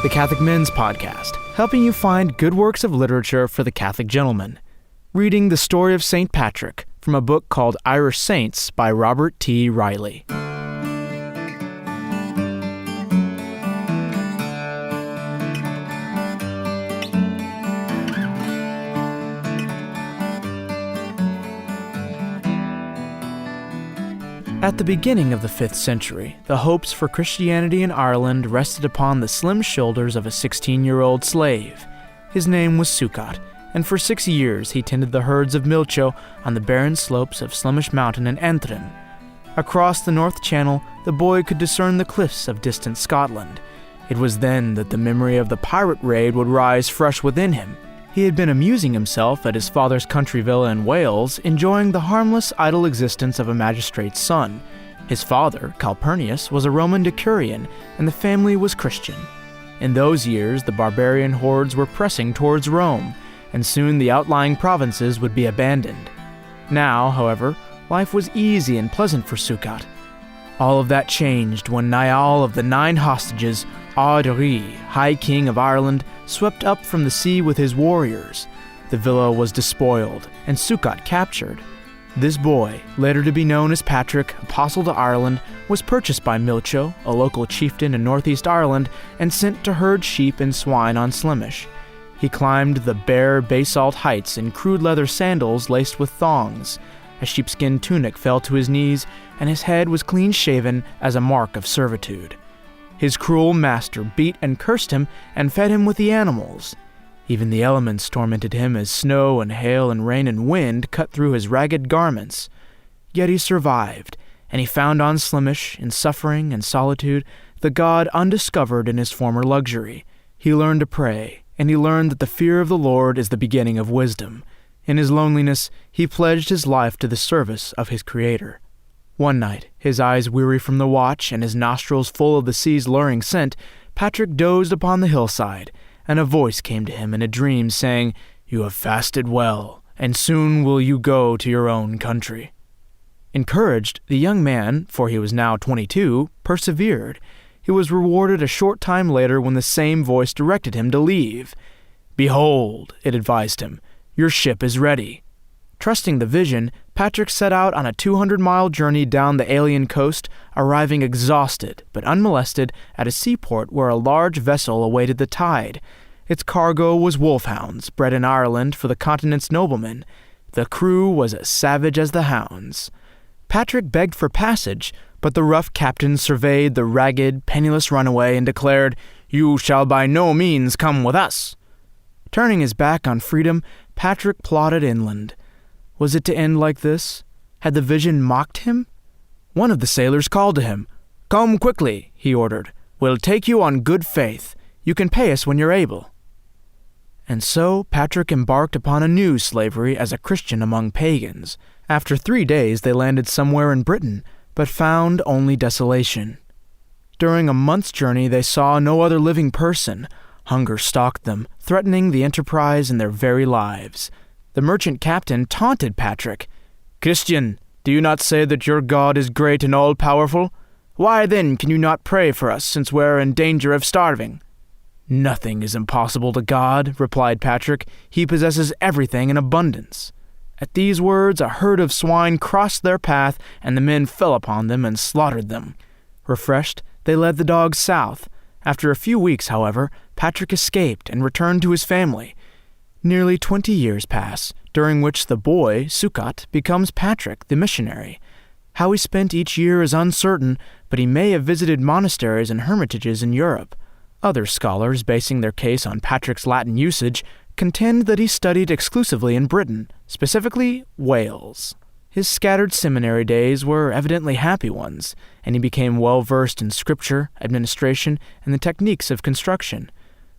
the Catholic Men's Podcast, helping you find good works of literature for the Catholic gentleman. Reading the story of St. Patrick from a book called Irish Saints by Robert T. Riley. At the beginning of the 5th century, the hopes for Christianity in Ireland rested upon the slim shoulders of a 16-year-old slave. His name was Succat, and for 6 years he tended the herds of Milcho on the barren slopes of Slemish Mountain in Antrim. Across the North Channel, the boy could discern the cliffs of distant Scotland. It was then that the memory of the pirate raid would rise fresh within him. He had been amusing himself at his father's country villa in Wales, enjoying the harmless, idle existence of a magistrate's son. His father, Calpurnius, was a Roman decurion, and the family was Christian. In those years, the barbarian hordes were pressing towards Rome, and soon the outlying provinces would be abandoned. Now, however, life was easy and pleasant for Succat. All of that changed when Niall of the 9 hostages, Ard Righ, High King of Ireland, swept up from the sea with his warriors. The villa was despoiled, and Succat captured. This boy, later to be known as Patrick, Apostle to Ireland, was purchased by Milcho, a local chieftain in northeast Ireland, and sent to herd sheep and swine on Slemish. He climbed the bare basalt heights in crude leather sandals laced with thongs. A sheepskin tunic fell to his knees, and his head was clean-shaven as a mark of servitude. His cruel master beat and cursed him and fed him with the animals. Even the elements tormented him as snow and hail and rain and wind cut through his ragged garments. Yet he survived, and he found on Slemish, in suffering and solitude, the God undiscovered in his former luxury. He learned to pray, and he learned that the fear of the Lord is the beginning of wisdom. In his loneliness, he pledged his life to the service of his Creator. One night, his eyes weary from the watch and his nostrils full of the sea's luring scent, Patrick dozed upon the hillside, and a voice came to him in a dream saying, "You have fasted well, and soon will you go to your own country." Encouraged, the young man, for he was now 22, persevered. He was rewarded a short time later when the same voice directed him to leave. "Behold," it advised him, "your ship is ready." Trusting the vision, Patrick set out on a 200-mile journey down the alien coast, arriving exhausted but unmolested at a seaport where a large vessel awaited the tide. Its cargo was wolfhounds, bred in Ireland for the continent's noblemen. The crew was as savage as the hounds. Patrick begged for passage, but the rough captain surveyed the ragged, penniless runaway and declared, "You shall by no means come with us." Turning his back on freedom, Patrick plodded inland. Was it to end like this? Had the vision mocked him? One of the sailors called to him. "Come quickly," he ordered. "We'll take you on good faith. You can pay us when you're able." And so Patrick embarked upon a new slavery as a Christian among pagans. After 3 days they landed somewhere in Britain, but found only desolation. During a month's journey they saw no other living person. Hunger stalked them, threatening the enterprise and their very lives. The merchant captain taunted Patrick. "Christian, do you not say that your God is great and all-powerful? Why then can you not pray for us, since we're in danger of starving?" "Nothing is impossible to God," replied Patrick. "He possesses everything in abundance." At these words, a herd of swine crossed their path, and the men fell upon them and slaughtered them. Refreshed, they led the dogs south. After a few weeks, however, Patrick escaped and returned to his family. Nearly 20 years pass, during which the boy, Succat, becomes Patrick, the missionary. How he spent each year is uncertain, but he may have visited monasteries and hermitages in Europe. Other scholars, basing their case on Patrick's Latin usage, contend that he studied exclusively in Britain, specifically Wales. His scattered seminary days were evidently happy ones, and he became well-versed in scripture, administration, and the techniques of construction.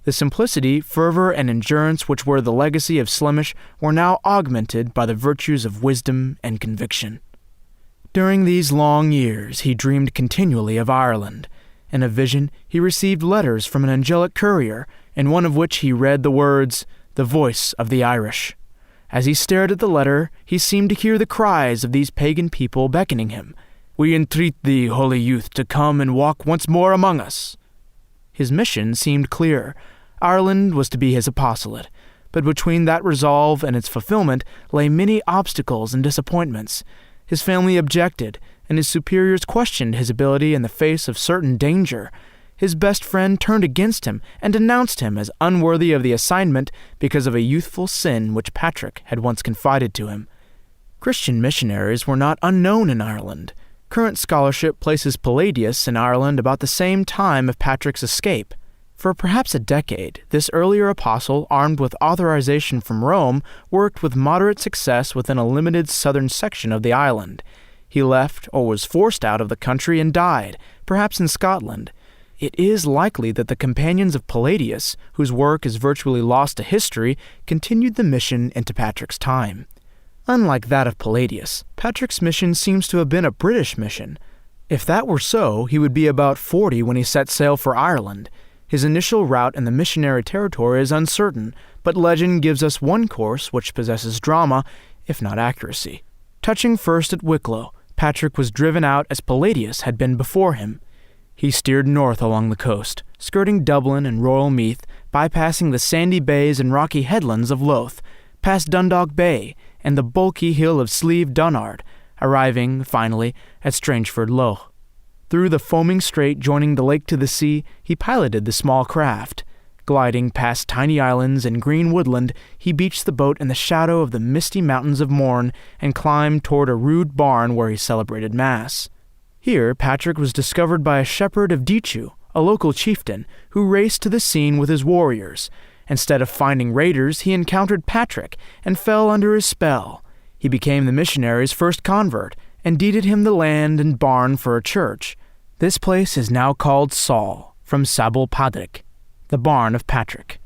The simplicity, fervor, and endurance which were the legacy of Slemish were now augmented by the virtues of wisdom and conviction. During these long years he dreamed continually of Ireland. In a vision he received letters from an angelic courier, in one of which he read the words, "The voice of the Irish." As he stared at the letter, he seemed to hear the cries of these pagan people beckoning him. "We entreat thee, holy youth, to come and walk once more among us." His mission seemed clear. Ireland was to be his apostolate. But between that resolve and its fulfillment lay many obstacles and disappointments. His family objected, and his superiors questioned his ability in the face of certain danger. His best friend turned against him and denounced him as unworthy of the assignment because of a youthful sin which Patrick had once confided to him. Christian missionaries were not unknown in Ireland. Current scholarship places Palladius in Ireland about the same time of Patrick's escape. For perhaps a decade, this earlier apostle, armed with authorization from Rome, worked with moderate success within a limited southern section of the island. He left or was forced out of the country and died, perhaps in Scotland. It is likely that the companions of Palladius, whose work is virtually lost to history, continued the mission into Patrick's time. Unlike that of Palladius, Patrick's mission seems to have been a British mission. If that were so, he would be about 40 when he set sail for Ireland. His initial route in the missionary territory is uncertain, but legend gives us one course which possesses drama, if not accuracy. Touching first at Wicklow, Patrick was driven out as Palladius had been before him. He steered north along the coast, skirting Dublin and Royal Meath, bypassing the sandy bays and rocky headlands of Louth, past Dundalk Bay and the bulky hill of Slieve Donard, arriving, finally, at Strangeford Lough. Through the foaming strait joining the lake to the sea, he piloted the small craft. Gliding past tiny islands and green woodland, he beached the boat in the shadow of the misty mountains of Mourne and climbed toward a rude barn where he celebrated Mass. Here, Patrick was discovered by a shepherd of Dichu, a local chieftain, who raced to the scene with his warriors. Instead of finding raiders, he encountered Patrick and fell under his spell. He became the missionary's first convert and deeded him the land and barn for a church. This place is now called Saul, from Sabul Padrick, the barn of Patrick.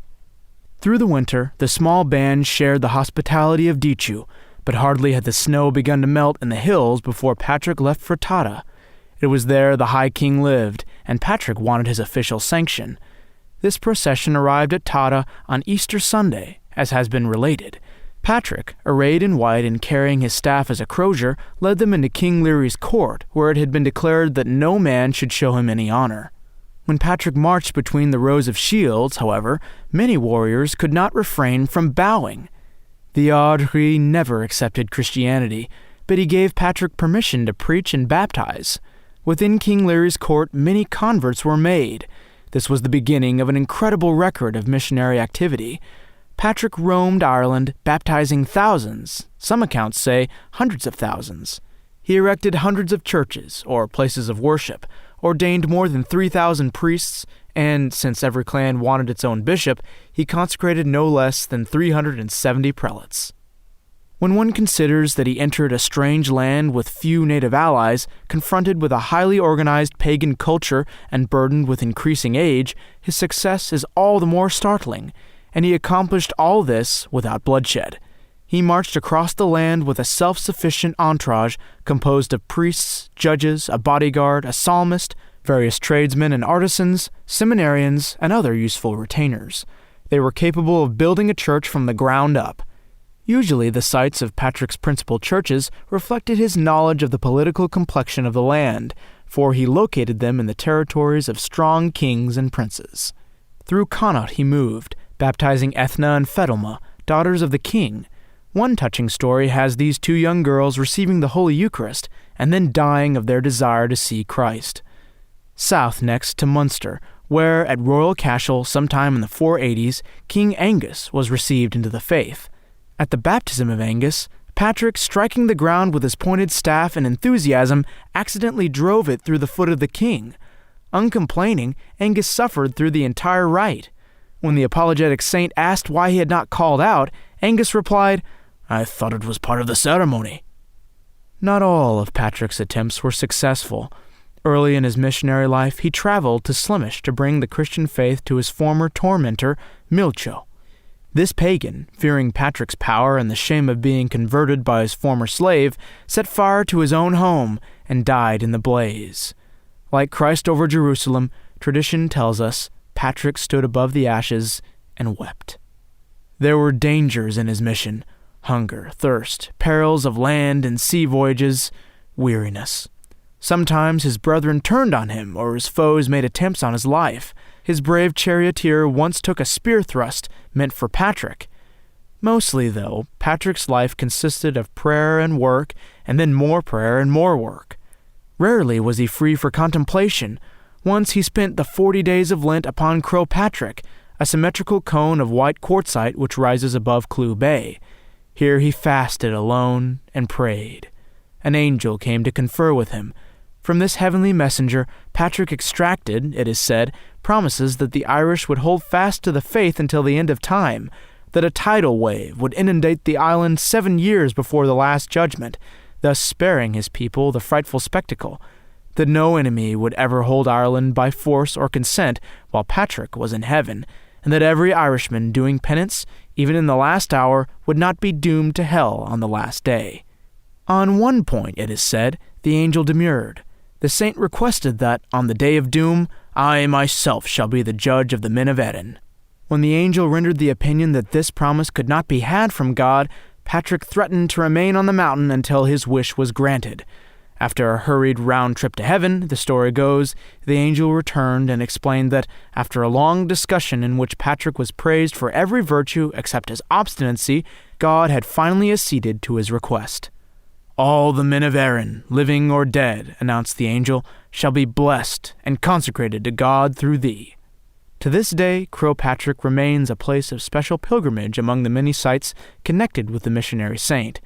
Through the winter, the small band shared the hospitality of Dichu, but hardly had the snow begun to melt in the hills before Patrick left for Tata. It was there the High King lived, and Patrick wanted his official sanction. This procession arrived at Tata on Easter Sunday, as has been related. Patrick, arrayed in white and carrying his staff as a crozier, led them into King Leary's court, where it had been declared that no man should show him any honor. When Patrick marched between the rows of shields, however, many warriors could not refrain from bowing. The Ard Righ never accepted Christianity, but he gave Patrick permission to preach and baptize. Within King Leary's court, many converts were made. This was the beginning of an incredible record of missionary activity. Patrick roamed Ireland, baptizing thousands, some accounts say hundreds of thousands. He erected hundreds of churches, or places of worship, ordained more than 3,000 priests, and, since every clan wanted its own bishop, he consecrated no less than 370 prelates. When one considers that he entered a strange land with few native allies, confronted with a highly organized pagan culture and burdened with increasing age, his success is all the more startling. And he accomplished all this without bloodshed. He marched across the land with a self-sufficient entourage composed of priests, judges, a bodyguard, a psalmist, various tradesmen and artisans, seminarians, and other useful retainers. They were capable of building a church from the ground up. Usually the sites of Patrick's principal churches reflected his knowledge of the political complexion of the land, for he located them in the territories of strong kings and princes. Through Connaught he moved, baptizing Ethna and Fedelma, daughters of the king. One touching story has these two young girls receiving the Holy Eucharist and then dying of their desire to see Christ. South next to Munster, where at Royal Cashel sometime in the 480s, King Angus was received into the faith. At the baptism of Angus, Patrick, striking the ground with his pointed staff in enthusiasm, accidentally drove it through the foot of the king. Uncomplaining, Angus suffered through the entire rite. When the apologetic saint asked why he had not called out, Angus replied, "I thought it was part of the ceremony." Not all of Patrick's attempts were successful. Early in his missionary life, he traveled to Slemish to bring the Christian faith to his former tormentor, Milcho. This pagan, fearing Patrick's power and the shame of being converted by his former slave, set fire to his own home and died in the blaze. Like Christ over Jerusalem, tradition tells us Patrick stood above the ashes and wept. There were dangers in his mission: hunger, thirst, perils of land and sea voyages, weariness. Sometimes his brethren turned on him or his foes made attempts on his life. his brave charioteer once took a spear thrust meant for Patrick. Mostly, though, Patrick's life consisted of prayer and work, and then more prayer and more work. Rarely was he free for contemplation. Once he spent the 40 days of Lent upon Croagh Patrick, a symmetrical cone of white quartzite which rises above Clew Bay. Here he fasted alone and prayed. An angel came to confer with him. From this heavenly messenger, Patrick extracted, it is said, promises that the Irish would hold fast to the faith until the end of time, that a tidal wave would inundate the island 7 years before the Last Judgment, thus sparing his people the frightful spectacle, that no enemy would ever hold Ireland by force or consent while Patrick was in heaven, and that every Irishman doing penance, even in the last hour, would not be doomed to hell on the last day. On one point, it is said, the angel demurred. The saint requested that, on the day of doom, I myself shall be the judge of the men of Erin. When the angel rendered the opinion that this promise could not be had from God, Patrick threatened to remain on the mountain until his wish was granted. After a hurried round trip to heaven, the story goes, the angel returned and explained that, after a long discussion in which Patrick was praised for every virtue except his obstinacy, God had finally acceded to his request. All the men of Erin, living or dead, announced the angel, shall be blessed and consecrated to God through thee. To this day, Croagh Patrick remains a place of special pilgrimage among the many sites connected with the missionary saint.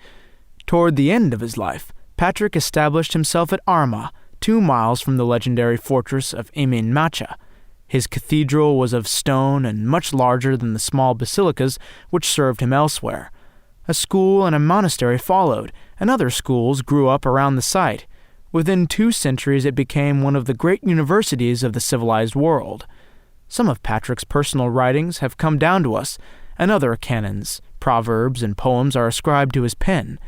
Toward the end of his life, Patrick established himself at Armagh, 2 miles from the legendary fortress of Emain Macha. His cathedral was of stone and much larger than the small basilicas which served him elsewhere. A school and a monastery followed, and other schools grew up around the site. Within 2 centuries it became one of the great universities of the civilized world. Some of Patrick's personal writings have come down to us, and other canons, proverbs, and poems are ascribed to his pen.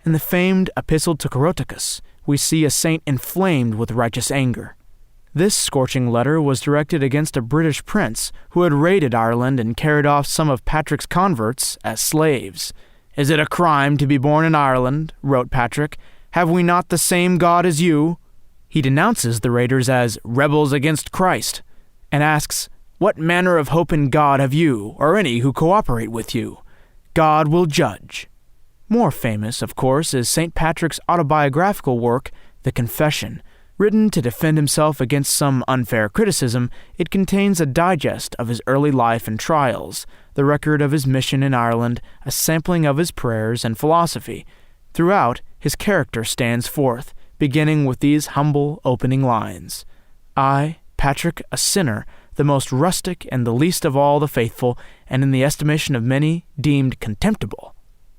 In the famed Epistle to Coroticus, we see a saint inflamed with righteous anger. This scorching letter was directed against a British prince who had raided Ireland and carried off some of Patrick's converts as slaves. "Is it a crime to be born in Ireland?" wrote Patrick. "Have we not the same God as you?" He denounces the raiders as rebels against Christ, and asks, "What manner of hope in God have you, or any who cooperate with you? God will judge." More famous, of course, is St. Patrick's autobiographical work, The Confession. Written to defend himself against some unfair criticism, it contains a digest of his early life and trials, the record of his mission in Ireland, a sampling of his prayers and philosophy. Throughout, his character stands forth, beginning with these humble opening lines. "I, Patrick, a sinner, the most rustic and the least of all the faithful, and in the estimation of many, deemed contemptible."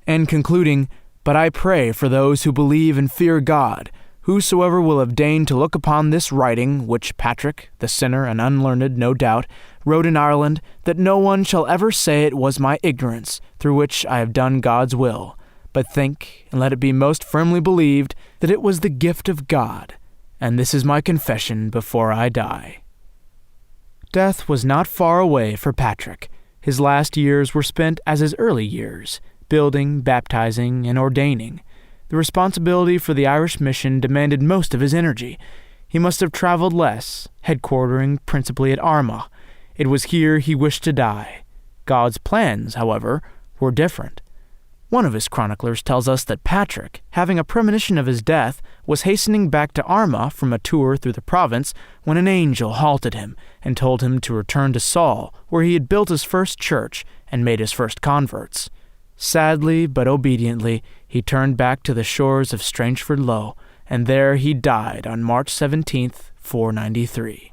And concluding, "But I pray for those who believe and fear God, whosoever will have deigned to look upon this writing, which Patrick, the sinner and unlearned, no doubt, wrote in Ireland, that no one shall ever say it was my ignorance, through which I have done God's will, but think, and let it be most firmly believed, that it was the gift of God, and this is my confession before I die." Death was not far away for Patrick. His last years were spent as his early years, building, baptizing, and ordaining. The responsibility for the Irish mission demanded most of his energy. He must have traveled less, headquartering principally at Armagh. It was here he wished to die. God's plans, however, were different. One of his chroniclers tells us that Patrick, having a premonition of his death, was hastening back to Armagh from a tour through the province when an angel halted him and told him to return to Saul, where he had built his first church and made his first converts. Sadly but obediently, he turned back to the shores of Strangeford Lough, and there he died on March 17th, 493.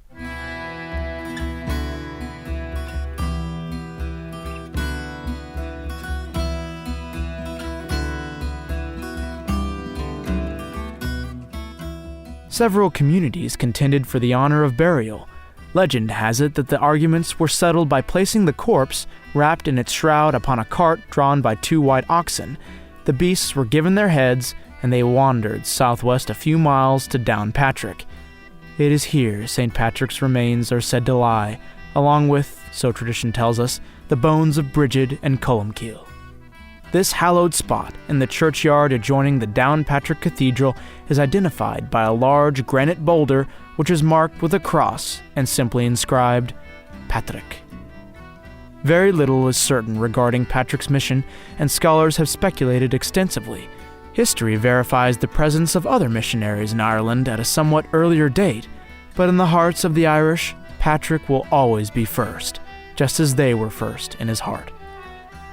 Several communities contended for the honor of burial. Legend has it that the arguments were settled by placing the corpse, wrapped in its shroud, upon a cart drawn by 2 white oxen. The beasts were given their heads, and they wandered southwest a few miles to Downpatrick. It is here St. Patrick's remains are said to lie, along with, so tradition tells us, the bones of Brigid and Columcille. This hallowed spot in the churchyard adjoining the Downpatrick Cathedral is identified by a large granite boulder which is marked with a cross and simply inscribed, Patrick. Very little is certain regarding Patrick's mission, and scholars have speculated extensively. History verifies the presence of other missionaries in Ireland at a somewhat earlier date, but in the hearts of the Irish, Patrick will always be first, just as they were first in his heart.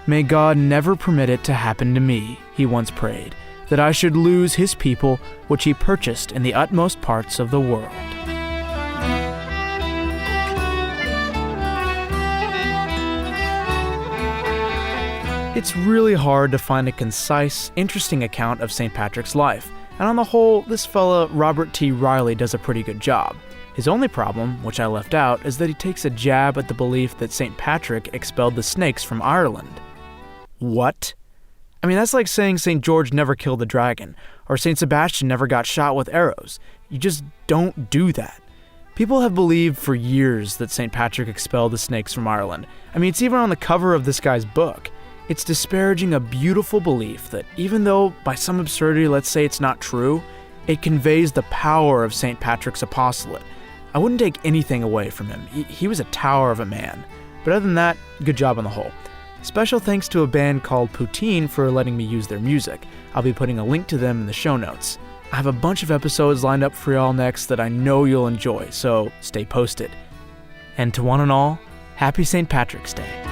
"May God never permit it to happen to me," he once prayed, "that I should lose his people, which he purchased in the utmost parts of the world." It's really hard to find a concise, interesting account of St. Patrick's life, and on the whole, this fella Robert T. Riley does a pretty good job. His only problem, which I left out, is that he takes a jab at the belief that St. Patrick expelled the snakes from Ireland. What? I mean, that's like saying St. George never killed the dragon, or St. Sebastian never got shot with arrows. You just don't do that. People have believed for years that St. Patrick expelled the snakes from Ireland. I mean, it's even on the cover of this guy's book. It's disparaging a beautiful belief that even though, by some absurdity, let's say it's not true, it conveys the power of St. Patrick's apostolate. I wouldn't take anything away from him. He was a tower of a man. But other than that, good job on the whole. Special thanks to a band called Poutine for letting me use their music. I'll be putting a link to them in the show notes. I have a bunch of episodes lined up for y'all next that I know you'll enjoy, so stay posted. And to one and all, happy St. Patrick's Day.